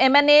MNA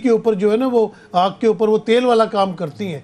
کے اوپر جو ہے نا وہ آگ کے اوپر وہ تیل والا کام کرتی ہیں.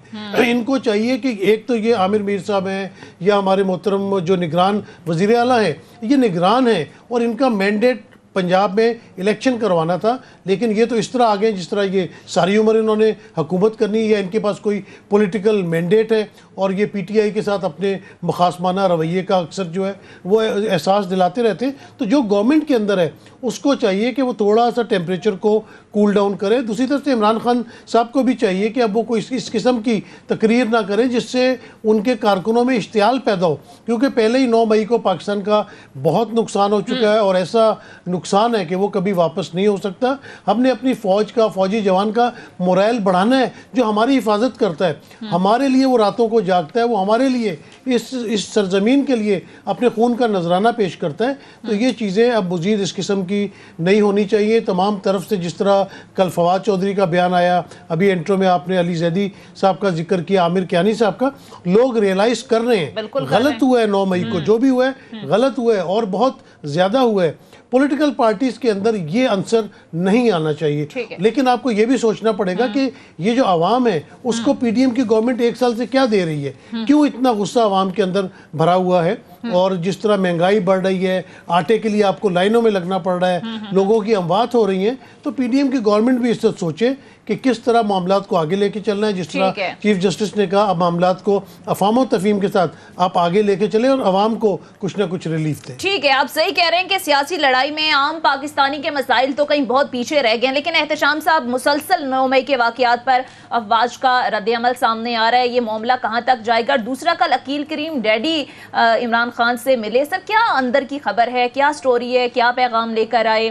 ان کو چاہیے کہ ایک تو یہ عامر میر صاحب ہیں یا ہمارے محترم جو نگران وزیر اعلیٰ ہیں, یہ نگران ہیں اور ان کا مینڈیٹ پنجاب میں الیکشن کروانا تھا, لیکن یہ تو اس طرح آگے جس طرح یہ ساری عمر انہوں نے حکومت کرنی یا ان کے پاس کوئی پولیٹیکل مینڈیٹ ہے, اور یہ پی ٹی آئی کے ساتھ اپنے مخاصمانہ رویے کا اکثر جو ہے وہ احساس دلاتے رہتے ہیں. تو جو گورنمنٹ کے اندر ہے اس کو چاہیے کہ وہ تھوڑا سا ٹیمپریچر کو کول ڈاؤن کرے. دوسری طرف سے عمران خان صاحب کو بھی چاہیے کہ اب وہ کوئی اس قسم کی تقریر نہ کریں جس سے ان کے کارکنوں میں اشتعال پیدا ہو, کیونکہ پہلے ہی 9 مئی کو پاکستان کا بہت نقصان ہو چکا ہے اور ایسا نقصان ہے کہ وہ کبھی واپس نہیں ہو سکتا. ہم نے اپنی فوج کا, فوجی جوان کا مورائل بڑھانا ہے جو ہماری حفاظت کرتا ہے, ہمارے لیے وہ راتوں کو جاگتا ہے, وہ ہمارے لیے اس سرزمین کے لیے اپنے خون کا نذرانہ پیش کرتا ہے. تو یہ چیزیں اب مزید اس قسم کی نہیں ہونی چاہیے تمام طرف سے. جس طرح کل فواد چودھری کا بیان آیا, ابھی انٹرو میں آپ نے علی زیدی صاحب کا ذکر کیا, عامر کیانی صاحب کا, لوگ ریئلائز کر رہے ہیں غلط ہوا ہے 9 مئی کو, جو بھی ہوا ہے غلط ہوا ہے اور بہت زیادہ ہوا ہے. پولیٹیکل پارٹیز کے اندر یہ عنصر نہیں آنا چاہیے, لیکن آپ کو یہ بھی سوچنا پڑے گا کہ یہ جو عوام ہے اس کو پی ڈی ایم کی گورنمنٹ 1 سال سے کیا دے رہی ہے, کیوں اتنا غصہ عوام کے اندر بھرا ہوا ہے. اور جس طرح مہنگائی بڑھ رہی ہے, آٹے کے لیے آپ کو لائنوں میں لگنا پڑ رہا ہے, لوگوں کی اموات ہو رہی ہیں, تو پی ڈی ایم کی گورنمنٹ بھی اس سے سوچے کہ کس طرح معاملات کو آگے لے کے چلنا ہے. جس طرح چیف جسٹس نے کہا اب معاملات کو افہام و تفہیم کے ساتھ آپ آگے لے کے چلیں اور عوام کو کچھ نہ کچھ ریلیف دیں. ٹھیک ہے, آپ صحیح کہہ رہے ہیں کہ سیاسی لڑائی میں عام پاکستانی کے مسائل تو کہیں بہت پیچھے رہ گئے ہیں, لیکن احتشام صاحب مسلسل 9 مئی کے واقعات پر افواج کا رد عمل سامنے آ رہا ہے, یہ معاملہ کہاں تک جائے گا؟ دوسرا, کل عقیل کریم ڈیڈی عمران خان سے ملے, سر کیا اندر کی خبر ہے, کیا سٹوری ہے, کیا پیغام لے کر آئے,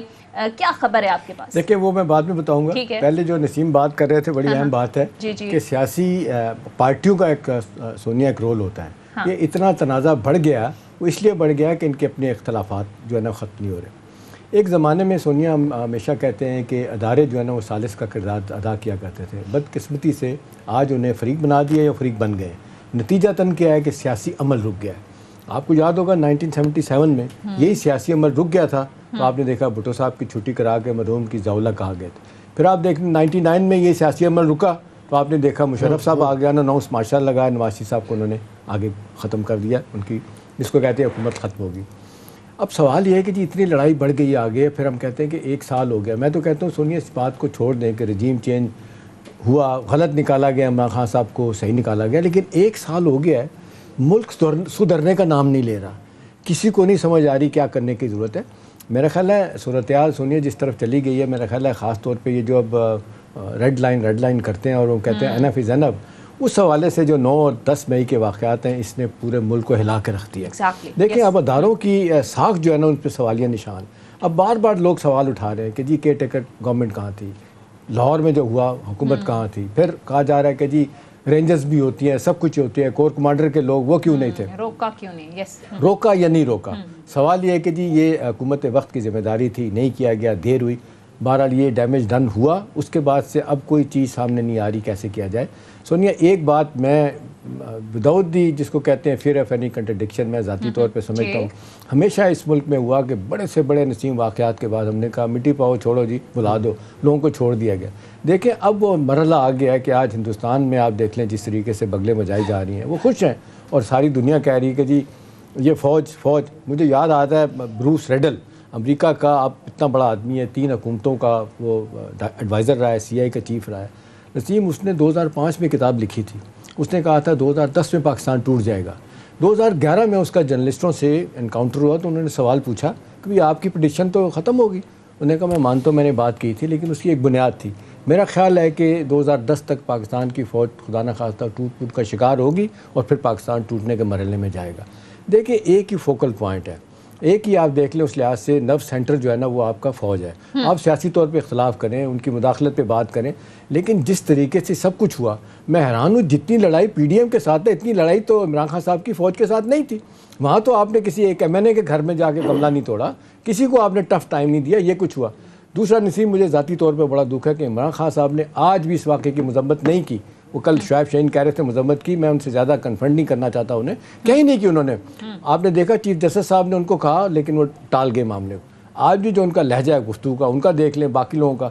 کیا خبر ہے آپ کے پاس؟ دیکھیں وہ میں بعد میں بتاؤں گا, پہلے جو نسیم بات کر رہے تھے بڑی اہم بات ہے کہ سیاسی پارٹیوں کا ایک سونیا ایک رول ہوتا ہے. یہ اتنا تنازع بڑھ گیا, وہ اس لیے بڑھ گیا کہ ان کے اپنے اختلافات جو ہے نا ختم نہیں ہو رہے. ایک زمانے میں سونیا ہمیشہ کہتے ہیں کہ ادارے جو ہے نا وہ ثالث کا کردار ادا کیا کرتے تھے, بدقسمتی سے آج انہیں فریق بنا دیا یا فریق بن گئے. نتیجہ تن کیا ہے کہ سیاسی عمل رک گیا ہے. آپ کو یاد ہوگا 1977 میں یہی سیاسی عمل رک گیا تھا, تو آپ نے دیکھا بھٹو صاحب کی چھٹی کرا کے مرحوم کی زاولہ کہا گئے تھے. پھر آپ دیکھ 99 میں یہ سیاسی عمل رکا, تو آپ نے دیکھا مشرف صاحب آ گیا, اناؤنس مارشل لگایا, نواز شریف صاحب کو انہوں نے آگے ختم کر دیا, ان کی جس کو کہتے ہیں حکومت ختم ہوگی. اب سوال یہ ہے کہ جی اتنی لڑائی بڑھ گئی آگے, پھر ہم کہتے ہیں کہ 1 سال ہو گیا. میں تو کہتا ہوں سونیا اس بات کو چھوڑ دیں کہ رجیم چینج ہوا, غلط نکالا گیا عمران خان صاحب کو, صحیح نکالا گیا, لیکن 1 سال ہو گیا ہے, ملک سدھرنے کا نام نہیں لے رہا. کسی کو نہیں سمجھ آ رہی کیا کرنے کی ضرورت ہے. میرا خیال ہے صورتحال سونیا جس طرف چلی گئی ہے, میرا خیال ہے خاص طور پہ یہ جو اب ریڈ لائن کرتے ہیں اور وہ کہتے ہیں انف از انف, اس حوالے سے جو 9 اور 10 مئی کے واقعات ہیں اس نے پورے ملک کو ہلا کے رکھ دیا. دیکھیں اب اداروں کی ساکھ جو ہے نا ان پہ سوالیہ نشان. اب بار بار لوگ سوال اٹھا رہے ہیں کہ جی کیئر ٹیکر گورنمنٹ کہاں تھی, لاہور میں جو ہوا حکومت کہاں تھی. پھر کہا جا رہا ہے کہ جی رینجرز بھی ہوتی ہیں, سب کچھ ہوتی ہے, کور کمانڈر کے لوگ وہ کیوں نہیں تھے, روکا کیوں نہیں, یس روکا یا نہیں روکا. سوال یہ ہے کہ جی یہ حکومت وقت کی ذمہ داری تھی, نہیں کیا گیا, دیر ہوئی. بہرحال یہ ڈیمیج ڈن ہوا, اس کے بعد سے اب کوئی چیز سامنے نہیں آ رہی کیسے کیا جائے. سونیا ایک بات میں وداؤٹ دی جس کو کہتے ہیں فیئر آف اینی کنٹرڈکشن, میں ذاتی طور پہ سمجھتا ہوں ہمیشہ اس ملک میں ہوا کہ بڑے سے بڑے نسیم واقعات کے بعد ہم نے کہا مٹی پاؤ چھوڑو جی, بلا دو, لوگوں کو چھوڑ دیا گیا. دیکھیں اب وہ مرحلہ آ گیا ہے کہ آج ہندوستان میں آپ دیکھ لیں جس طریقے سے بغلیں بجائی جا رہی ہیں, وہ خوش ہیں اور ساری دنیا کہہ رہی ہے کہ جی یہ فوج. مجھے یاد آتا ہے بروس ریڈل, امریکہ کا اب اتنا بڑا آدمی ہے, 3 حکومتوں کا وہ ایڈوائزر رہا ہے, CIA کا چیف رہا ہے. نسیم اس نے 2005 میں کتاب لکھی تھی, اس نے کہا تھا 2010 میں پاکستان ٹوٹ جائے گا. 2011 میں اس کا جرنلسٹوں سے انکاؤنٹر ہوا تو انہوں نے سوال پوچھا کہ بھئی آپ کی پریڈکشن تو ختم ہوگی. انہوں نے کہا میں مانتا ہوں میں نے بات کی تھی, لیکن اس کی ایک بنیاد تھی. میرا خیال ہے کہ 2010 تک پاکستان کی فوج خدا نہ خواستہ ٹوٹ کا شکار ہوگی اور پھر پاکستان ٹوٹنے کے مرحلے میں جائے گا. دیکھیں ایک ہی فوکل پوائنٹ ہے, ایک ہی آپ دیکھ لیں اس لحاظ سے نرو سینٹر جو ہے نا وہ آپ کا فوج ہے. آپ سیاسی طور پہ اختلاف کریں, ان کی مداخلت پہ بات کریں, لیکن جس طریقے سے سب کچھ ہوا, میں حیران ہوں جتنی لڑائی PDM کے ساتھ ہے اتنی لڑائی تو عمران خان صاحب کی فوج کے ساتھ نہیں تھی. وہاں تو آپ نے کسی ایک MNA کے گھر میں جا کے کملہ نہیں توڑا, کسی کو آپ نے ٹف ٹائم نہیں دیا, یہ کچھ ہوا. دوسرا نسیم مجھے ذاتی طور پہ بڑا دکھ ہے کہ عمران خان صاحب نے آج بھی اس واقعے کی مذمت نہیں کی. وہ کل شعیب شاہین کہہ رہے تھے مذمت کی, میں ان سے زیادہ کنفرنٹ نہیں کرنا چاہتا انہیں, کہیں نہیں کی انہوں نے. آپ نے دیکھا چیف جسٹس صاحب نے ان کو کہا لیکن وہ ٹال گئے معاملے کو. آج بھی جو ان کا لہجہ ہے گفتگو کا, ان کا دیکھ لیں, باقی لوگوں کا,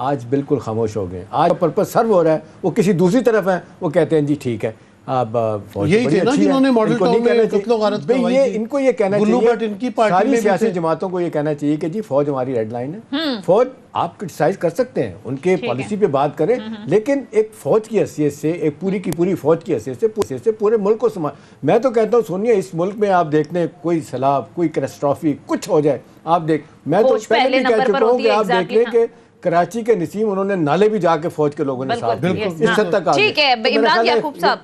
آج بالکل خاموش ہو گئے. آج پرپس سرو ہو رہا ہے, وہ کسی دوسری طرف ہیں, وہ کہتے ہیں جی ٹھیک ہے اب یہی تھے نا جنہوں نے ماڈل ٹاؤن میں قتل و غارت کروائی تھی. ان کو یہ کہنا چاہیے, ساری سیاسی جماعتوں کو یہ کہنا چاہیے کہ جی فوج ہماری ریڈ لائن ہے. فوج آپ کرٹیسائز کر سکتے ہیں, ان کے پالیسی پہ بات کریں, لیکن ایک فوج کی حیثیت سے, ایک پوری کی پوری فوج کی حیثیت سے پورے ملک کو میں تو کہتا ہوں سونیا, اس ملک میں آپ دیکھ لیں کوئی سیلاب, کوئی کیٹاسٹرافی کچھ ہو جائے, آپ دیکھ, میں تو پہلے بھی کہہ چکا ہوں کہ آپ دیکھ لیں کہ کراچی کے نسیم انہوں نے نالے بھی جا کے فوج کے لوگوں نے صاف کیے, اس حد تک آ گئے. ٹھیک ہے, عمران یعقوب صاحب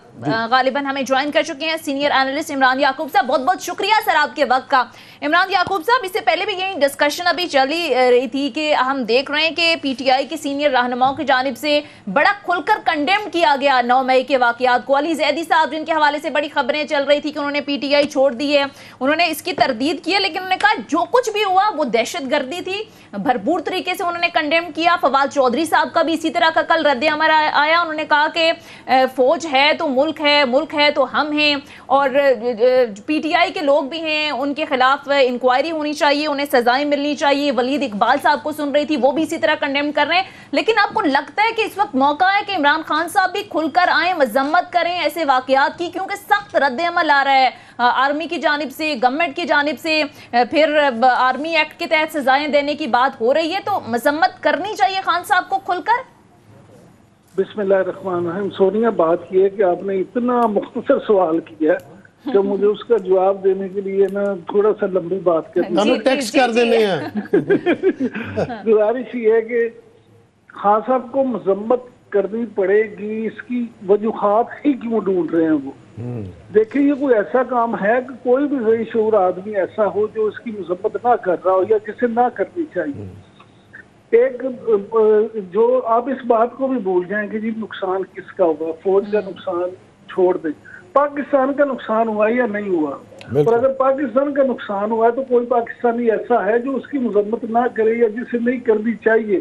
غالباً ہمیں جوائن کر چکے ہیں, سینئر اینالسٹ عمران یعقوب صاحب, بہت بہت شکریہ سر آپ کے وقت کا. عمران یعقوب صاحب, اس سے پہلے بھی یہی ڈسکشن ابھی چلی رہی تھی کہ ہم دیکھ رہے ہیں کہ پی ٹی آئی کے سینئر رہنماؤں کی جانب سے بڑا کھل کر کنڈیم کیا گیا 9 مئی کے واقعات کو. علی زیدی صاحب جن کے حوالے سے بڑی خبریں چل رہی تھی کہ انہوں نے پی ٹی آئی چھوڑ دی ہے, انہوں نے اس کی تردید کی ہے, لیکن انہوں نے کہا جو کچھ بھی ہوا وہ دہشت گردی تھی, بھرپور طریقے سے انہوں نے کنڈیم کیا. فواد چودھری صاحب کا بھی اسی طرح کا کل رد عمل آیا, انہوں نے کہا کہ فوج ہے تو ملک ہے, ملک ہے تو ہم ہیں, اور پی ٹی آئی کے لوگ بھی ہیں, ان کے خلاف انکوائری ہونی چاہیے, انہیں سزائیں ملنی چاہیے. ولید اقبال صاحب کو سن رہی تھی, وہ بھی اسی طرح کنڈیم کر رہے ہیں. لیکن آپ کو لگتا ہے کہ اس وقت موقع ہے کہ عمران خان صاحب بھی کھل کر آئیں, مذمت کریں ایسے واقعات کی, کیونکہ سخت رد عمل آ رہا ہے آرمی کی جانب سے, گورنمنٹ کی جانب سے, پھر آرمی ایکٹ کے تحت سزائیں دینے کی بات ہو رہی ہے, تو مذمت کرنی چاہیے خان صاحب کو کھل کر. بسم اللہ الرحمن الرحیم. سونیا, بات یہ ہے کہ آپ نے اتنا مختصر سوال کیا کہ مجھے اس کا جواب دینے کے لیے نا تھوڑا سا لمبی بات کرنی ٹیکسٹ کر دینے ہیں. گزارش یہ ہے کہ خان صاحب کو مذمت کرنی پڑے گی, اس کی وجوہات ہی کیوں ڈھونڈ رہے ہیں وہ. دیکھیں, یہ کوئی ایسا کام ہے کہ کوئی بھی ذی شعور آدمی ایسا ہو جو اس کی مذمت نہ کر رہا ہو یا جسے نہ کرنی چاہیے. ایک جو آپ اس بات کو بھی بھول جائیں کہ جی نقصان کس کا ہوگا, فوج کا نقصان چھوڑ دیں, پاکستان کا نقصان ہوا یا نہیں ہوا. اور اگر پاکستان کا نقصان ہوا ہے تو کوئی پاکستانی ایسا ہے جو اس کی مذمت نہ کرے یا جسے نہیں کرنی چاہیے.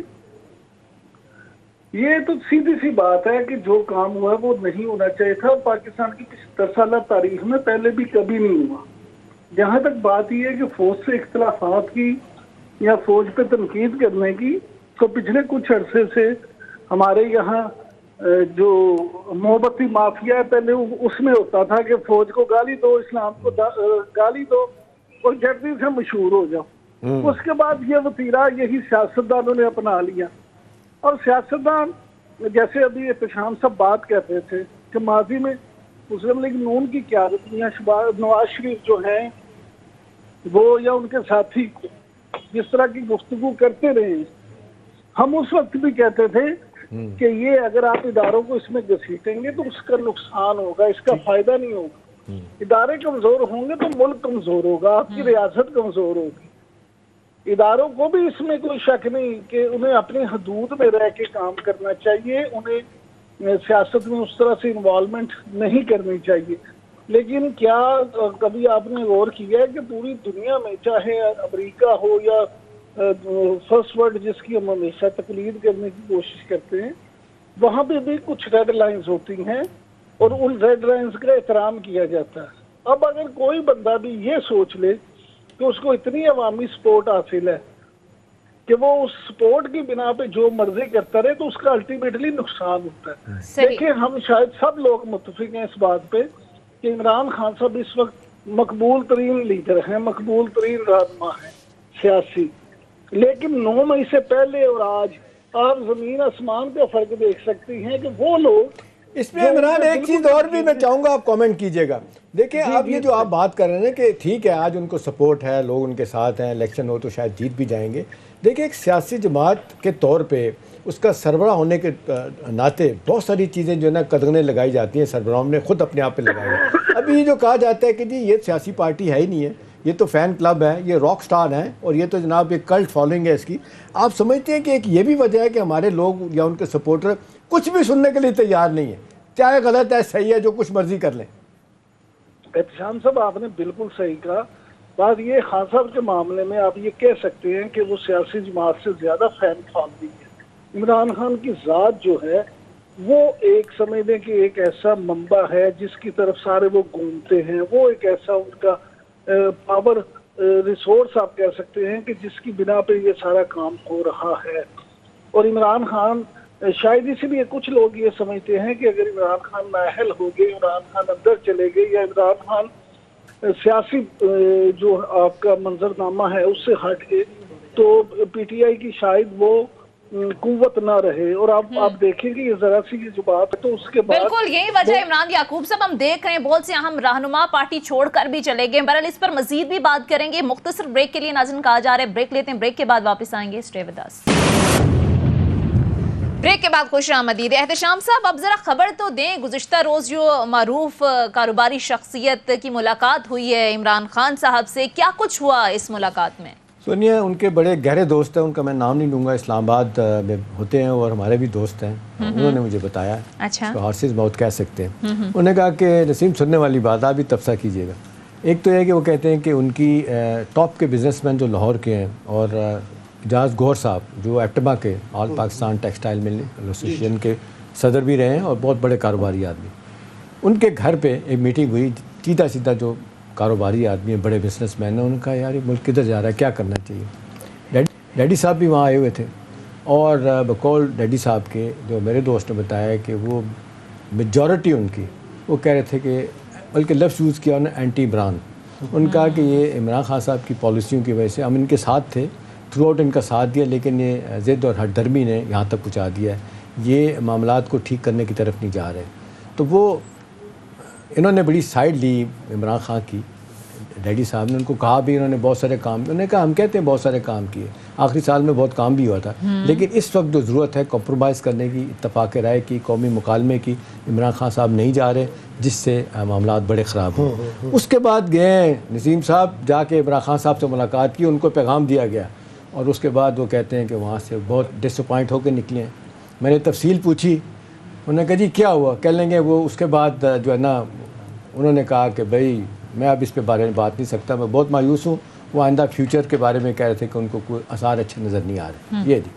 یہ تو سیدھی سی بات ہے کہ جو کام ہوا ہے وہ نہیں ہونا چاہیے تھا. پاکستان کی 75 سالہ تاریخ میں پہلے بھی کبھی نہیں ہوا. جہاں تک بات یہ ہے کہ فوج سے اختلافات کی یا فوج پہ تنقید کرنے کی, تو پچھلے کچھ عرصے سے ہمارے یہاں جو محبتی مافیا ہے, پہلے اس میں ہوتا تھا کہ فوج کو گالی دو, اسلام کو گالی دو اور جلدی سے مشہور ہو جاؤ. اس کے بعد یہ وتیرہ یہی سیاستدانوں نے اپنا لیا. اور سیاستدان جیسے ابھی احتشام صاحب بات کرتے تھے کہ ماضی میں مسلم لیگ نون کی قیادت میں نواز شریف جو ہیں وہ یا ان کے ساتھی جس طرح کی گفتگو کرتے رہے ہیں, ہم اس وقت بھی کہتے تھے کہ یہ اگر آپ اداروں کو اس میں گھسیٹیں گے تو اس کا نقصان ہوگا, اس کا فائدہ نہیں ہوگا. ادارے کمزور ہوں گے تو ملک کمزور ہوگا, آپ کی ریاست کمزور ہوگی. اداروں کو بھی اس میں کوئی شک نہیں کہ انہیں اپنی حدود میں رہ کے کام کرنا چاہیے, انہیں سیاست میں اس طرح سے انوالومنٹ نہیں کرنی چاہیے. لیکن کیا کبھی آپ نے غور کیا ہے کہ پوری دنیا میں, چاہے امریکہ ہو یا فرسٹ ورلڈ جس کی ہم ہمیشہ تقلید کرنے کی کوشش کرتے ہیں, وہاں پہ بھی کچھ ریڈ لائنز ہوتی ہیں اور ان ریڈ لائنز کا احترام کیا جاتا ہے. اب اگر کوئی بندہ بھی یہ سوچ لے کہ اس کو اتنی عوامی سپورٹ حاصل ہے کہ وہ اس سپورٹ کی بنا پہ جو مرضی کرتا رہے, تو اس کا الٹیمیٹلی نقصان ہوتا ہے. دیکھیں, ہم شاید سب لوگ متفق ہیں اس بات پہ کہ عمران خان صاحب اس وقت مقبول ترین لیڈر ہیں, مقبول ترین رہنما ہیں سیاسی. لیکن 9 مئی سے پہلے اور آج آپ زمین آسمان کا فرق دیکھ سکتی ہیں کہ وہ لوگ اس میں عمران ایک چیز اور بھی میں چاہوں گا آپ کامنٹ کیجئے گا. دیکھیں اب یہ جو آپ بات کر رہے ہیں کہ ٹھیک ہے آج ان کو سپورٹ ہے, لوگ ان کے ساتھ ہیں, الیکشن ہو تو شاید جیت بھی جائیں گے. دیکھیں ایک سیاسی جماعت کے طور پہ اس کا سربراہ ہونے کے ناطے بہت ساری چیزیں جو ہے نا قدغنیں لگائی جاتی ہیں, سربراہوں نے خود اپنے آپ پہ لگائی ہیں. ابھی یہ جو کہا جاتا ہے کہ جی یہ سیاسی پارٹی ہے ہی نہیں ہے, یہ تو فین کلب ہے, یہ راک سٹار ہیں اور یہ تو جناب ایک کلٹ فالوئنگ ہے اس کی. آپ سمجھتے ہیں کہ ایک یہ بھی وجہ ہے کہ ہمارے لوگ یا ان کے سپورٹر کچھ بھی سننے کے لیے تیار نہیں ہے, چاہے غلط ہے صحیح ہے, جو کچھ مرضی کر لیں؟ احتشام صاحب آپ نے بالکل صحیح کہا. بات یہ خان صاحب کے معاملے میں آپ یہ کہہ سکتے ہیں کہ وہ سیاسی جماعت سے زیادہ فین فالوئنگ ہے. عمران خان کی ذات جو ہے وہ ایک سمجھ لیں کہ ایک ایسا منبع ہے جس کی طرف سارے وہ گھومتے ہیں, وہ ایک ایسا ان کا پاور ریسورس آپ کہہ سکتے ہیں کہ جس کی بنا پہ یہ سارا کام ہو رہا ہے. اور عمران خان شاید اسی لیے کچھ لوگ یہ سمجھتے ہیں کہ اگر عمران خان نااہل ہو گئے، عمران خان اندر چلے گئے، یا عمران خان سیاسی جو آپ کا منظرنامہ ہے اس سے ہٹ گئے، تو پی ٹی آئی کی شاید وہ قوت نہ رہے. اور آپ دیکھیں کہ یہ ذرا سی جو بات ہے تو اس کے بعد بالکل یہی وجہ ہے عمران یعقوب صاحب، ہم دیکھ رہے ہیں بہت سے اہم رہنما پارٹی چھوڑ کر بھی چلے گئے. بہرحال اس پر مزید بھی بات کریں گے. مختصر بریک کے لیے ناظرین کہا جا رہا ہے بریک لیتے ہیں، بریک کے بعد واپس آئیں گے. Stay with us. بریک کے بعد خوش آمدید. احتشام صاحب اب ذرا خبر تو دیں، گزشتہ روز جو معروف کاروباری شخصیت کی ملاقات ہوئی ہے عمران خان صاحب سے، کیا کچھ ہوا اس ملاقات میں؟ سونیا ان کے بڑے گہرے دوست ہیں، ان کا میں نام نہیں لوں گا، اسلام آباد میں ہوتے ہیں اور ہمارے بھی دوست ہیں. انہوں نے مجھے بتایا، اچھا، ہارسز موت کہہ سکتے ہیں. انہوں نے کہا کہ نسیم سننے والی بات آپ بھی تبصرہ کیجیے گا. ایک تو یہ کہ وہ کہتے ہیں کہ ان کی ٹاپ کے بزنس مین جو لاہور کے ہیں، اور اجاز گوہر صاحب جو ایپٹما کے آل پاکستان ٹیکسٹائل مل ایسوسیشن کے صدر بھی رہے ہیں اور بہت بڑے کاروباری آدمی، ان کے گھر پہ ایک میٹنگ ہوئی. سیدھا سیدھا جو کاروباری آدمی ہیں، بڑے بزنس مین ہیں، ان کا یار یہ ملک کدھر جا رہا ہے، کیا کرنا چاہیے. ڈیڈی صاحب بھی وہاں آئے ہوئے تھے، اور بقول ڈیڈی صاحب کے جو میرے دوست نے بتایا کہ وہ میجورٹی ان کی وہ کہہ رہے تھے کہ بلکہ لفظ یوز کیا انہوں نے اینٹی عمران. ان کا کہ یہ عمران خان صاحب کی پالیسیوں کی وجہ سے ہم ان کے ساتھ تھے، تھرو آؤٹ ان کا ساتھ دیا، لیکن یہ ضد اور ہٹ درمی نے یہاں تک پہنچا دیا ہے، یہ معاملات کو ٹھیک کرنے کی طرف نہیں جا رہے. تو وہ انہوں نے بڑی سائڈ لی عمران خان کی. ڈیڈی صاحب نے ان کو کہا بھی، انہوں نے بہت سارے کام، انہوں نے کہا ہم کہتے ہیں بہت سارے کام کیے، آخری سال میں بہت کام بھی ہوا تھا، لیکن اس وقت جو ضرورت ہے کمپرومائز کرنے کی، اتفاق رائے کی، قومی مکالمے کی، عمران خان صاحب نہیں جا رہے، جس سے معاملات بڑے خراب ہوں. اس کے بعد گئے نسیم صاحب، جا کے عمران خان صاحب سے ملاقات کی، ان کو پیغام دیا گیا، اور اس کے بعد وہ کہتے ہیں کہ وہاں سے بہت ڈس اپوائنٹ ہو کے نکلے ہیں. میں نے تفصیل پوچھی، انہوں نے کہا جی کیا ہوا، کہہ لیں گے وہ. اس کے بعد جو ہے نا انہوں نے کہا کہ بھائی میں اب اس پہ بارے میں بات نہیں سکتا، میں بہت مایوس ہوں. وہ آئندہ فیوچر کے بارے میں کہہ رہے تھے کہ ان کو کوئی آثار اچھے نظر نہیں آ رہے. یہ جی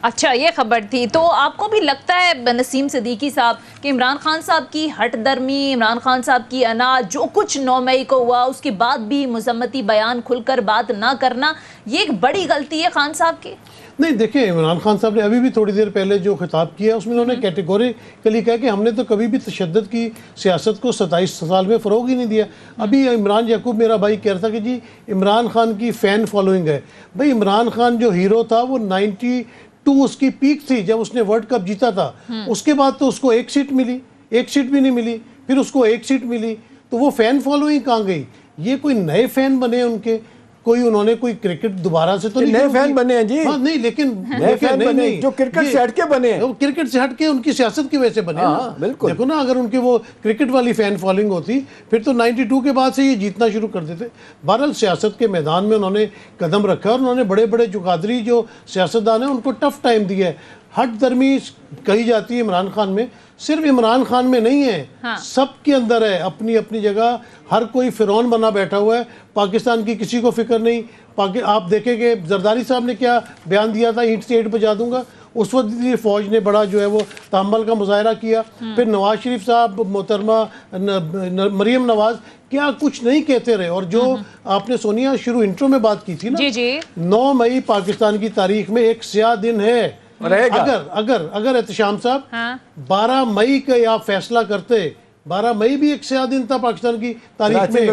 اچھا، یہ خبر تھی. تو آپ کو بھی لگتا ہے نسیم صدیقی صاحب کہ عمران خان صاحب کی ہٹ درمی، عمران خان صاحب کی انا، جو کچھ 9 مئی کو ہوا اس کے بعد بھی مذمتی بیان کھل کر بات نہ کرنا، یہ ایک بڑی غلطی ہے خان صاحب کی؟ نہیں دیکھیں، عمران خان صاحب نے ابھی بھی تھوڑی دیر پہلے جو خطاب کیا اس میں انہوں نے کیٹیگوریکلی کہا کہ ہم نے تو کبھی بھی تشدد کی سیاست کو 27 سال میں فروغ ہی نہیں دیا. ابھی عمران یعقوب میرا بھائی کہہ رہا تھا کہ جی عمران خان کی فین فالوئنگ ہے. بھائی عمران خان جو ہیرو تھا وہ 92 اس کی پیک تھی جب اس نے ورلڈ کپ جیتا تھا. اس کے بعد تو اس کو ایک سیٹ ملی، ایک سیٹ بھی نہیں ملی، پھر اس کو ایک سیٹ ملی. تو وہ فین فالوئنگ کہاں گئی؟ یہ کوئی نئے فین بنے ان کے؟ کوئی انہوں نے کوئی کرکٹ دوبارہ سے تو نہیں، نئے فین بنے ہیں جی. ہاں نہیں، لیکن نئے فین بنے جو کرکٹ سے ہٹ کے بنے ہیں، کرکٹ سے ہٹ کے ان کی سیاست کی وجہ سے بنے. بالکل دیکھو نا، اگر ان کی وہ کرکٹ والی فین فالوئنگ ہوتی پھر تو 92 کے بعد سے یہ جیتنا شروع کر دیتے. بہرحال سیاست کے میدان میں انہوں نے قدم رکھا، اور انہوں نے بڑے بڑے جو قادری جو سیاستدان ہیں ان کو ٹف ٹائم دیا ہے. ہٹ درمی کہی جاتی ہے عمران خان میں، صرف عمران خان میں نہیں ہے، سب کے اندر ہے. اپنی اپنی جگہ ہر کوئی فرعون بنا بیٹھا ہوا ہے. پاکستان کی کسی کو فکر نہیں. آپ دیکھیں کہ زرداری صاحب نے کیا بیان دیا تھا، اینٹ سے اینٹ بجا دوں گا. اس وقت فوج نے بڑا جو ہے وہ تحمل کا مظاہرہ کیا. پھر نواز شریف صاحب، محترمہ مریم نواز کیا کچھ نہیں کہتے رہے. اور جو آپ نے سونیا شروع انٹرو میں بات کی تھی نا، 9 مئی پاکستان کی تاریخ میں ایک سیاہ دن ہے. اگر احتشام صاحب 12 مئی کا آپ فیصلہ کرتے، 12 مئی بھی ایک سیاہ دن تھا پاکستان کی تاریخ میں.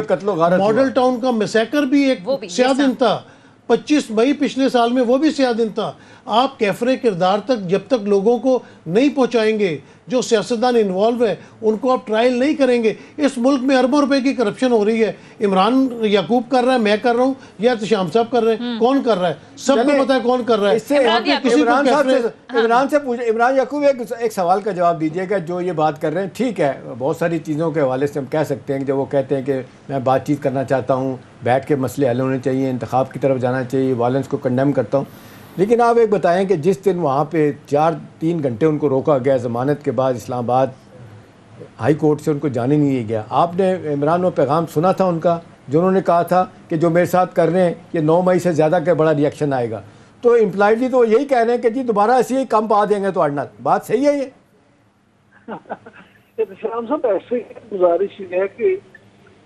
ماڈل ٹاؤن کا میسیکر بھی ایک سیاہ دن تھا. 25 مئی پچھلے سال میں وہ بھی سیاہ دن تھا. آپ کیفر کردار تک جب تک لوگوں کو نہیں پہنچائیں گے، جو سیاستدان انوالو ہے ان کو آپ ٹرائل نہیں کریں گے. اس ملک میں اربوں روپے کی کرپشن ہو رہی ہے. عمران یعقوب کر رہا ہے، میں کر رہا ہوں، یا احتشام صاحب کر رہے ہیں. کون کر رہا ہے؟ سب کو پتا ہے کون کر رہا ہے. عمران یعقوب ایک سوال کا جواب دیجیے گا. جو یہ بات کر رہے ہیں ٹھیک ہے، بہت ساری چیزوں کے حوالے سے ہم کہہ سکتے ہیں کہ جب وہ کہتے ہیں کہ میں بات چیت کرنا چاہتا ہوں، بیٹھ کے مسئلے حل ہونے چاہیے، انتخاب کی طرف جانا چاہیے، وائلنس کو کنڈیم کرتا ہوں. لیکن آپ ایک بتائیں کہ جس دن وہاں پہ 3 گھنٹے ان کو روکا گیا ضمانت کے بعد، اسلام آباد ہائی کورٹ سے ان کو جانے نہیں گیا، آپ نے عمران وہ پیغام سنا تھا ان کا جو انہوں نے کہا تھا کہ جو میرے ساتھ کر رہے ہیں یہ 9 مئی سے زیادہ کا بڑا ریئیکشن آئے گا. تو امپلائڈلی تو یہی کہہ رہے ہیں کہ جی دوبارہ ایسے ہی کم پا دیں گے. تو اڑنا بات صحیح ہے. یہ احتشام صاحب ایسے گزارش ہے کہ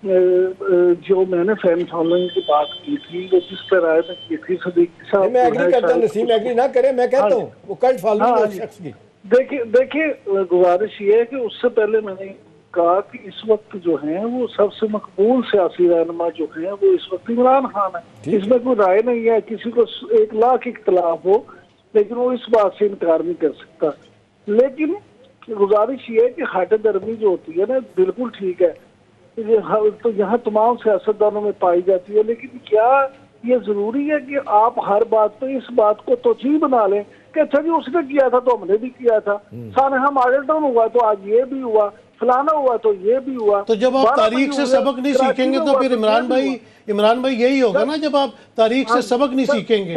جو میں نے فین فالوئنگ کی بات کی تھی وہ جس طرح میں کی تھی صدیقی صاحب میں ایگری کرتا ہوں، نسیم ایگری نہ کرے، میں کہتا ہوں وہ کلٹ فالوئنگ ہے اس شخص کی. دیکھیے گزارش یہ ہے کہ اس سے پہلے میں نے کہا کہ اس وقت جو ہیں وہ سب سے مقبول سیاسی رہنما جو ہیں وہ اس وقت عمران خان ہے. اس میں کوئی رائے نہیں ہے، کسی کو 1,00,000 اختلاف ہو لیکن وہ اس بات سے انکار نہیں کر سکتا. لیکن گزارش یہ ہے کہ ہٹ درمی جو ہوتی ہے نا بالکل ٹھیک ہے، تو یہاں تمام سیاستدانوں میں پائی جاتی ہے، لیکن کیا یہ ضروری ہے کہ آپ ہر بات پہ اس بات کو توجیہ بنا لیں کہ اچھا جی اس نے کیا تھا تو ہم نے بھی کیا تھا، سانحہ ماڈل ٹاؤن ہوا تو آج یہ بھی ہوا، فلانا ہوا تو یہ بھی ہوا. تو جب آپ تاریخ سے سبق نہیں سیکھیں گے تو پھر عمران بھائی یہی ہوگا نا، جب آپ تاریخ سے سبق نہیں سیکھیں گے.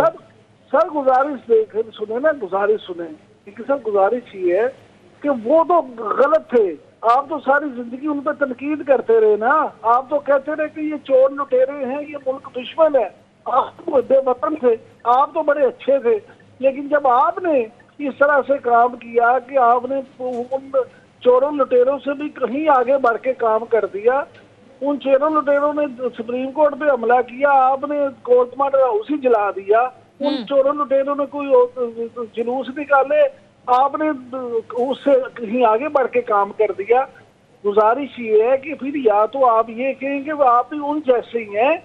سر گزارش سنیں نا، گزارش سنیں کہ سر گزارش یہ ہے کہ وہ تو غلط تھے، آپ تو ساری زندگی ان پہ تنقید کرتے رہے نا، آپ تو کہتے رہے کہ یہ چور لٹیرے ہیں، یہ ملک دشمن ہے. آپ تو بے وطن تھے، آپ تو بڑے اچھے تھے، لیکن جب آپ نے اس طرح سے کام کیا کہ آپ نے ان چوروں لٹیروں سے بھی کہیں آگے بڑھ کے کام کر دیا، ان چوروں لٹیروں نے سپریم کورٹ پہ حملہ کیا، آپ نے کورٹ ماڈل ہاؤس ہی جلا دیا، ان چوروں لٹیروں نے کوئی جلوس نکالے، آپ نے اس سے کہیں آگے بڑھ کے کام کر دیا. گزارش یہ ہے کہ پھر یا تو آپ یہ کہیں کہ آپ بھی ان جیسے ہی ہیں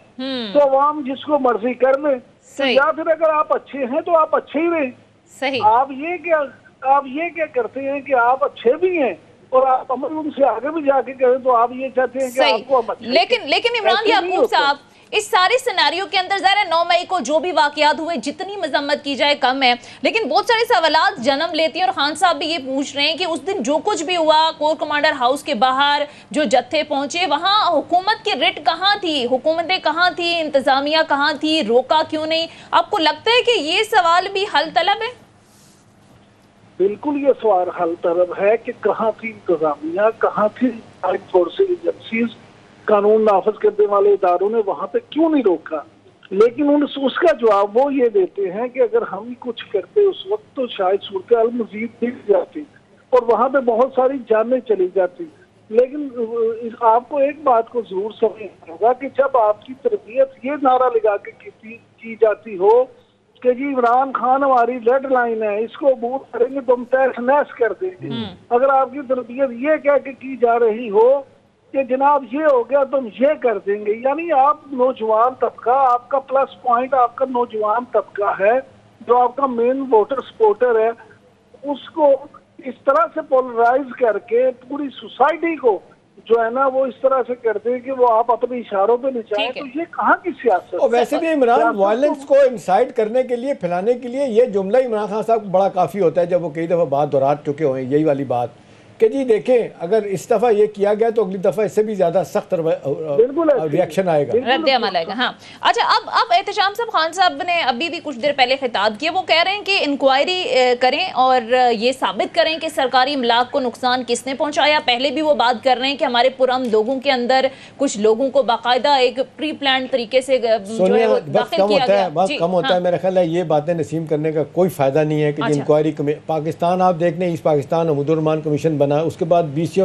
تو عوام جس کو مرضی کر لیں، یا پھر اگر آپ اچھے ہیں تو آپ اچھے ہی رہیں. صحیح. آپ یہ کیا کرتے ہیں کہ آپ اچھے بھی ہیں اور آپ ان سے آگے بھی جا کے کہیں تو آپ یہ چاہتے ہیں کہ آپ کو ہم اچھے. لیکن عمران یعقوب صاحب اس سارے سیناریو کے اندر ظاہر ہے 9 مئی کو جو بھی واقعات ہوئے جتنی مذمت کی جائے کم ہے، لیکن بہت سارے سوالات جنم لیتی ہیں اور خان صاحب بھی یہ پوچھ رہے ہیں کہ اس دن جو کچھ بھی ہوا کور کمانڈر ہاؤس کے باہر جو جتھے پہنچے وہاں حکومت کی رٹ کہاں تھی، حکومتیں کہاں تھی، انتظامیہ کہاں تھی، روکا کیوں نہیں؟ آپ کو لگتا ہے کہ یہ سوال بھی حل طلب ہے؟ بالکل یہ سوال حل طلب ہے کہ کہاں تھی انتظامیہ، کہاں تھی فورسز ایجنسیز، قانون نافذ کرنے والے اداروں نے وہاں پہ کیوں نہیں روکا. لیکن اس کا جواب وہ یہ دیتے ہیں کہ اگر ہم کچھ کرتے اس وقت تو شاید صورتحال مزید بگڑ جاتی اور وہاں پہ بہت ساری جانیں چلی جاتی. لیکن آپ کو ایک بات کو ضرور سمجھنا ہوگا کہ جب آپ کی تربیت یہ نعرہ لگا کے کی جاتی ہو کہ جی عمران خان ہماری ریڈ لائن ہے، اس کو عبور کریں گے تو ہم تہس نہس کر دیں گے، اگر آپ کی تربیت یہ کہہ کے کی جا رہی ہو کہ جناب یہ ہو گیا تو ہم یہ کر دیں گے، یعنی آپ نوجوان طبقہ، آپ کا پلس پوائنٹ آپ کا نوجوان طبقہ ہے جو آپ کا مین ووٹر سپورٹر ہے، اس کو اس طرح سے پولرائز کر کے پوری سوسائٹی کو جو ہے نا وہ اس طرح سے کرتے ہیں کہ وہ آپ اپنے اشاروں پہ نچائیں، تو یہ کہاں کی سیاست ہے؟ اور ویسے بھی عمران وائلنس کو انسائٹ کرنے کے لیے، پھیلانے کے لیے یہ جملہ عمران خان صاحب بڑا کافی ہوتا ہے جب وہ کئی دفعہ بات دہرا چکے ہوئے ہیں، یہی والی بات کہ جی دیکھیں اگر اس دفعہ یہ کیا گیا تو اگلی دفعہ اس سے بھی زیادہ سخت ریاکشن آئے گا، رد عمل آئے گا. ہاں اچھا، اب احتشام صاحب، خان صاحب نے ابھی بھی کچھ دیر پہلے خطاب کیا، وہ کہہ رہے ہیں کہ انکوائری کریں اور یہ ثابت کریں کہ سرکاری املاک کو نقصان کس نے پہنچایا. پہلے بھی وہ بات کر رہے ہیں کہ ہمارے پرامن لوگوں کے اندر کچھ لوگوں کو باقاعدہ ایک پری پلانڈ طریقے سے جو ہے داخل کیا گیا. بہت کم ہوتا ہے، میرا خیال ہے یہ باتیں نسیم کرنے کا کوئی فائدہ نہیں ہے کہ انکوائری پاکستان آپ دیکھ لیں، ایسٹ پاکستان حمود الرحمان کمیشن بنا، اس کے بعد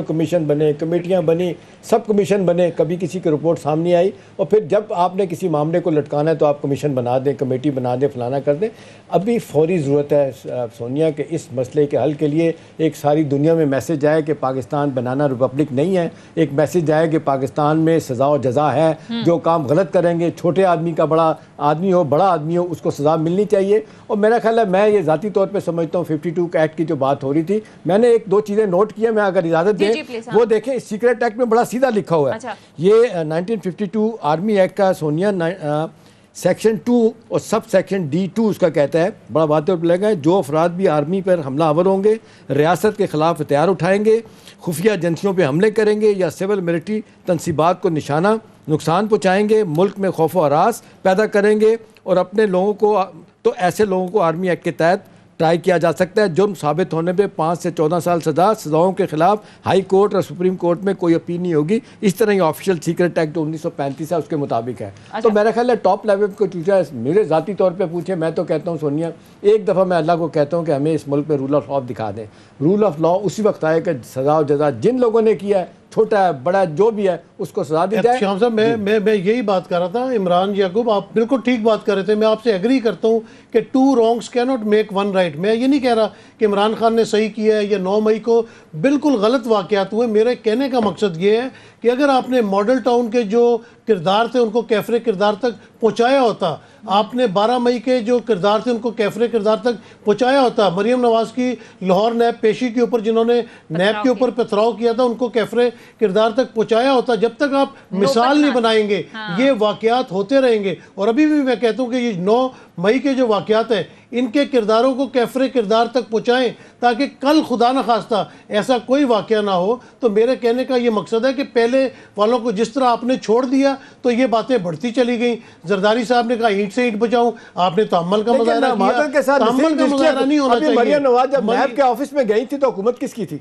کمیشن بنے، کمیٹیاں بنی، سب کمیشن بنے، کبھی کسی کی رپورٹ سامنے آئی، اور پھر جب آپ نے کسی معاملے کو لٹکانا ہے تو آپ کمیشن بنا دیں، کمیٹی بنا دیں، فلانا کر دیں. ابھی فوری ضرورت ہے سونیا کہ اس مسئلے کے حل کے لیے ایک ساری دنیا میں میسج آئے کہ پاکستان بنانا ریپبلک نہیں ہے، ایک میسج آئے کہ پاکستان میں سزا و جزا ہے، جو کام غلط کریں گے، چھوٹے آدمی کا بڑا آدمی ہو، بڑا آدمی ہو، اس کو سزا ملنی چاہیے. اور میرا خیال ہے میں یہ ذاتی طور پہ سمجھتا ہوں 52 ایکٹ کی جو بات ہو رہی تھی، میں نے ایک دو چیزیں نوٹ کیا، میں اگر اجازت دیں وہ دیکھیں سیکریٹ ایکٹ میں بڑا سیدھا لکھا ہوا ہے. یہ 1952 آرمی ایکٹ کا سونیا سیکشن 2 اور سب سیکشن D2 اس کا کہتا ہے، بڑا واضح پر لگا ہے، جو افراد بھی آرمی پر حملہ آور ہوں گے، ریاست کے خلاف ہتھیار اٹھائیں گے، خفیہ ایجنسیوں پہ حملے کریں گے یا سول ملٹری تنصیبات کو نشانہ نقصان پہنچائیں گے، ملک میں خوف و ہراس پیدا کریں گے اور اپنے لوگوں کو، تو ایسے لوگوں کو آرمی ایکٹ کے تحت ٹرائی کیا جا سکتا ہے. جرم ثابت ہونے پہ 5 سے 14 سال سزاؤں کے خلاف ہائی کورٹ اور سپریم کورٹ میں کوئی اپیل نہیں ہوگی. اس طرح یہ آفیشیل سیکریٹ ایکٹ 1935 ہے اس کے مطابق ہے. تو میرا خیال ہے ٹاپ لیول کو چوچا میرے ذاتی طور پہ پوچھے، میں تو کہتا ہوں سونیا، ایک دفعہ میں اللہ کو کہتا ہوں کہ ہمیں اس ملک میں رول آف لا دکھا دیں. رول آف لا اسی وقت آئے کہ سزا و جزا جن لوگوں نے کیا ہے، چھوٹا ہے بڑا ہے جو بھی ہے، اس کو سزا دی جائے. شام صاحب میں یہی بات کر رہا تھا. عمران یعقوب آپ بالکل ٹھیک بات کر رہے تھے, میں آپ سے ایگری کرتا ہوں کہ 2 wrongs cannot make 1 right. میں یہ نہیں کہہ رہا کہ عمران خان نے صحیح کیا ہے یا 9 مئی کو بالکل غلط واقعات ہوئے. میرے کہنے کا مقصد یہ ہے کہ اگر آپ نے ماڈل ٹاؤن کے جو کردار تھے ان کو کیفر کردار تک پہنچایا ہوتا, آپ نے 12 مئی کے جو کردار تھے ان کو کیفر کردار تک پہنچایا ہوتا, مریم نواز کی لاہور نیب پیشی کے اوپر جنہوں نے نیب کے اوپر پتھراؤ کیا تھا ان کو کیفر کردار تک پہنچایا ہوتا. جب تک آپ مثال نہیں بنائیں گے یہ واقعات ہوتے رہیں گے. اور ابھی بھی میں کہتا ہوں کہ یہ 9 مئی کے جو واقعات ہیں ان کے کرداروں کو کیفر کردار تک پہنچائیں تاکہ کل خدا نخواستہ ایسا کوئی واقعہ نہ ہو. تو میرے کہنے کا یہ مقصد ہے کہ پہلے والوں کو جس طرح آپ نے چھوڑ دیا تو یہ باتیں بڑھتی چلی گئیں. زرداری صاحب نے کہا اینٹ سے اینٹ بچاؤں, آپ نے تحمل کا مظاہرہ کیا. معدل کے ساتھ تحمل کا مظاہرہ نہیں ہونا چاہیے. مریم نواز جب نیب کے آفس میں گئی تھی تو حکومت کس کی تھی؟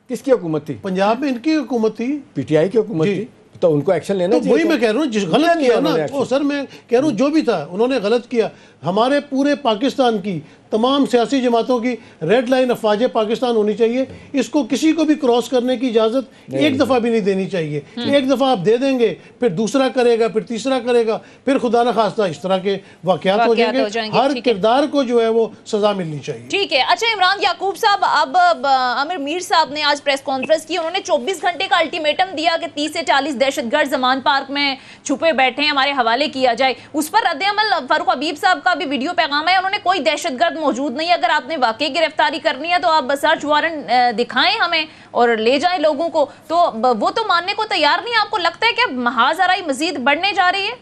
کس کی حکومت تھی؟ پنجاب میں ان کی حکومت تھی, پی ٹی آئی کی حکومت تھی. تو ان کو ایکشن لینا چاہیے. وہی میں کہہ رہا ہوں, غلط کیا نا وہ سر, میں کہہ رہا ہوں جو بھی تھا انہوں نے غلط کیا. ہمارے پورے پاکستان کی تمام سیاسی جماعتوں کی ریڈ لائن افواج پاکستان ہونی چاہیے. اس کو کسی کو بھی کراس کرنے کی اجازت ایک دفعہ بھی نہیں دینی چاہیے. ایک دفعہ آپ دے دیں گے پھر دوسرا کرے گا, پھر تیسرا کرے گا, پھر خدا نخواستہ اس طرح کے واقعات ہو جائیں گے. ہر کردار کو جو ہے وہ سزا ملنی چاہیے. ٹھیک ہے. اچھا عمران یعقوب صاحب, اب عامر میر صاحب نے آج پریس کانفرنس کی, انہوں نے 24 گھنٹے کا الٹیمیٹم دیا کہ 30 سے 40 دہشت گرد زمان پارک میں چھپے بیٹھے ہیں, ہمارے حوالے کیا جائے. اس پر رد عمل فاروق حبیب صاحب کا بھی ویڈیو پیغام ہے, انہوں نے کوئی دہشت گرد موجود نہیں, اگر آپ نے واقعی گرفتاری کرنی ہے تو آپ سرچ وارنٹ دکھائیں ہمیں اور لے جائیں لوگوں کو. تو وہ تو ماننے کو تیار نہیں. آپ کو لگتا ہے کہ محاذ آرائی مزید بڑھنے جا رہی ہے؟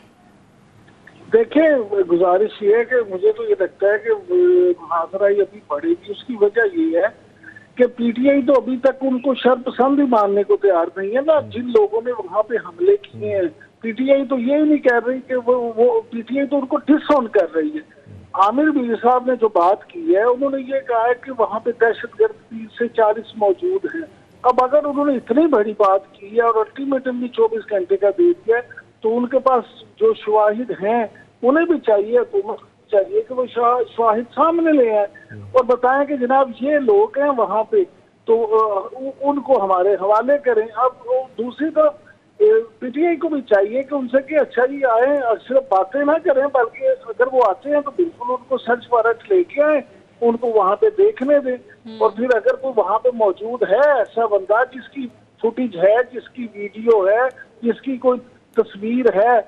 دیکھیں, گزارش یہ ہے کہ مجھے تو یہ لگتا ہے کہ محاذ آرائی ابھی بڑھے گی. اس کی وجہ یہ ہے کہ پی ٹی آئی تو ابھی تک ان کو شر پسند ہی ماننے کو تیار نہیں ہے نا. جن لوگوں نے وہاں پہ حملے کیے ہیں پی ٹی آئی تو یہ نہیں کہہ رہی کہ وہ پی ٹی آئی تو ان کو ڈس آن کر رہی ہے. عامر میر صاحب نے جو بات کی ہے انہوں نے یہ کہا ہے کہ وہاں پہ دہشت گرد 30 سے 40 موجود ہیں. اب اگر انہوں نے اتنی بڑی بات کی ہے اور الٹیمیٹم بھی 24 گھنٹے کا دے دیا ہے تو ان کے پاس جو شواہد ہیں انہیں بھی چاہیے, حکومت چاہیے کہ وہ شواہد سامنے لے آئیں اور بتائیں کہ جناب یہ لوگ ہیں وہاں پہ, تو ان کو ہمارے حوالے کریں. اب دوسری طرف پی ٹی آئی کو بھی چاہیے کہ ان سے کہ اچھا جی آئیں, صرف باتیں نہ کریں بلکہ اگر وہ آتے ہیں تو بالکل ان کو سرچ وارنٹ لے کے آئیں, ان کو وہاں پہ دیکھنے دیں. اور پھر اگر کوئی وہاں پہ موجود ہے ایسا بندہ جس کی فوٹیج ہے, جس کی ویڈیو ہے, جس کی کوئی تصویر ہے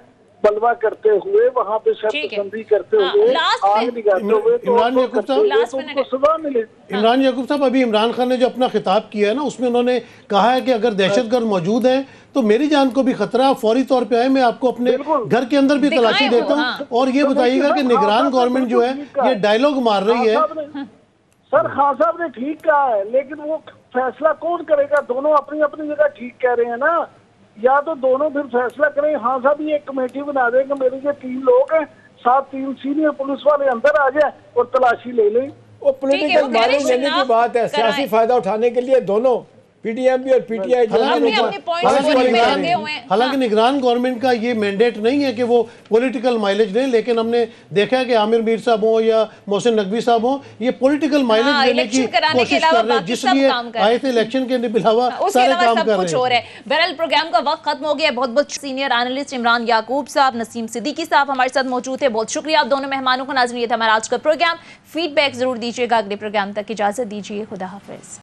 بلوا کرتے ہوئے, وہاں پہ شرط بندی کرتے ہوئے, آگ نگاتے ہوئے, تو ان کو سزا ملے. عمران یعقوب صاحب, ابھی عمران خان نے جو اپنا خطاب کیا ہے نا اس میں انہوں نے کہا ہے کہ اگر دہشت گرد موجود ہیں تو میری جان کو بھی خطرہ, فوری طور پہ آئے, میں آپ کو اپنے گھر کے اندر بھی تلاشی دیتا ہوں. اور یہ بتائیے گا کہ نگران گورنمنٹ جو ہے یہ ڈائیلاگ مار رہی ہے. سر خان صاحب نے ٹھیک کہا ہے, لیکن وہ فیصلہ کون کرے گا؟ دونوں اپنی اپنی جگہ ٹھیک کہہ رہے ہیں نا. یا تو دونوں پھر فیصلہ کریں. ہاں صاحب یہ ایک کمیٹی بنا دیں کہ میرے یہ 3 لوگ ہیں, 3 سینئر پولیس والے اندر آ جائیں اور تلاشی لے لیں. وہ پولیٹیکل مائلج لینے کی بات ہے, سیاسی فائدہ اٹھانے کے لیے دونوں پی ٹی ایم بھی اور پی ٹی آئی حالانکہ نگران گورنمنٹ کا یہ مینڈیٹ نہیں ہے کہ وہ پولیٹیکل مائلج دیں, لیکن ہم نے دیکھا ہے کہ عامر میر صاحب ہوں یا محسن نقوی صاحب ہوں یہ پولیٹیکل مائلج دینے کی کوشش کر رہے ہیں, جس لیے آئے تھے الیکشن کے علاوہ سارے کام کر رہے ہیں. بہرحال پروگرام کا وقت ختم ہو گیا. بہت بہت سینئر اینالسٹ عمران یعقوب صاحب, نسیم صدیقی صاحب ہمارے ساتھ موجود تھے. بہت شکریہ آپ دونوں مہمانوں کو. ناظرین یہ تھا ہمارا آج کا پروگرام. فیڈ بیک ضرور دیجیے گا. اگلے پروگرام تک اجازت دیجیے. خدا حافظ.